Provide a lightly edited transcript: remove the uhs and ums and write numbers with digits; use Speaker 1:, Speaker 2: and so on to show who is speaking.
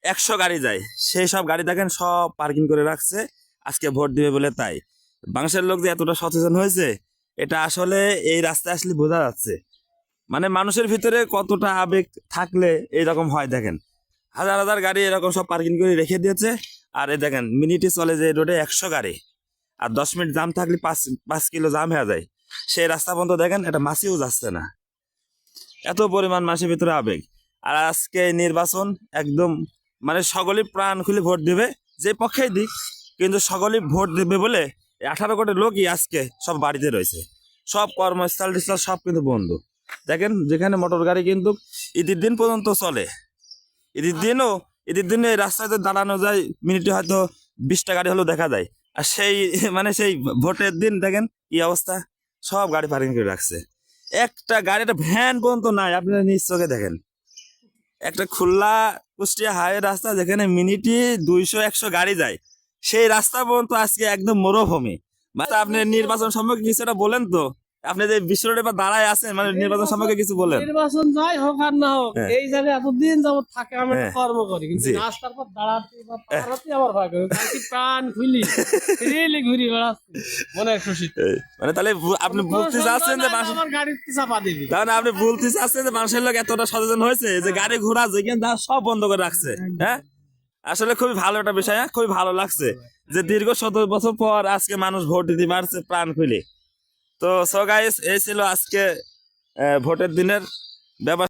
Speaker 1: 100 গাড়ি যায়, সেই সব গাড়ি দেখেন সব পার্কিং করে রাখছে আজকে ভোট দিবে বলে। তাই বাংলাদেশের লোক যে এতটা সচেতন হয়েছে এটা আসলে এই রাস্তায় আসলে বোঝা যাচ্ছে। মানে মানুষের ভিতরে কতটা আবেগ থাকলে এইরকম হয় দেখেন, হাজার হাজার গাড়ি এরকম সব পার্কিং করে রেখে দিয়েছে। আর এই দেখেন মিনিটে চলে যে রোডে 100 গাড়ি, আর 10 মিনিট জাম থাকলে 5 কিলো জাম হয়ে যায়। সেই রাস্তা পর্যন্ত দেখেন এটা মাসিও যাচ্ছে না, এত পরিমাণ মানুষের ভিতরে আবেগ। আর আজকে নির্বাচন একদম মানে সকলেই প্রাণ খুলে ভোট দেবে, যে পক্ষেই দিক, কিন্তু সকলেই ভোট দেবে বলে 18 কোটি লোকই আজকে সব বাড়িতে রয়েছে, সব কর্মস্থল টস্থল সব কিন্তু বন্ধ। দেখেন যেখানে মোটর গাড়ি কিন্তু ঈদের দিন পর্যন্ত চলে, ঈদের দিনও এই রাস্তায় দাঁড়ানো যায়, মিনিটে হয়তো 20টা গাড়ি হলেও দেখা যায়। আর সেই মানে সেই ভোটের দিন দেখেন কি অবস্থা, সব গাড়ি পার্কিং করে রাখছে। একটা গাড়ি, একটা ভ্যান পর্যন্ত নাই, আপনারা নিজ চোখে দেখেন। একটা খুলনা কুষ্টিয়া হাইওয়ে রাস্তা যেখানে মিনিটে 200-100 গাড়ি যায়, সেই রাস্তা পর্যন্ত আজকে একদম মরুভূমি। মানে আপনি নির্বাচন সম্পর্কে কিছুটা বলেন তো, আপনি যে বিশ্ব রোডে বা দাঁড়ায় আছেন, মানে নির্বাচন সম্পর্কে কিছু বলেন।
Speaker 2: নির্বাচন যাই হোক আর না হোক,
Speaker 1: হ্যাঁ।
Speaker 2: এই জায়গায় এতদিন যাবত থাকে আমি একটা
Speaker 1: হ্যাঁ।
Speaker 2: কর্ম করি, কিন্তু
Speaker 1: জি।
Speaker 2: রাস্তার পর দাঁড়াতে বা পারাতে আমার ভাগ প্রাণ খুলি রেলি ঘুরি বেড়াচ্ছি মনের খুশিতে।
Speaker 1: মানে তাহলে আপনি বলতে চাচ্ছেন যে
Speaker 2: আমার গাড়ির চাপা দিবি,
Speaker 1: তাহলে আপনি বলতে চাচ্ছেন যে মানুষের লোক এতটা সচেতন হয়েছে যে গাড়ি ঘোড়া যেখানে যা সব বন্ধ করে রাখছে। হ্যাঁ, আসলে খুবই ভালো একটা বিষয়, খুবই ভালো লাগছে যে দীর্ঘ 17 বছর পর আজকে মানুষ ভোট দিতে পারছে প্রাণ খুলে। তো সো গাইস, এই ছিল আজকে ভোটের দিনের ব্যাপার।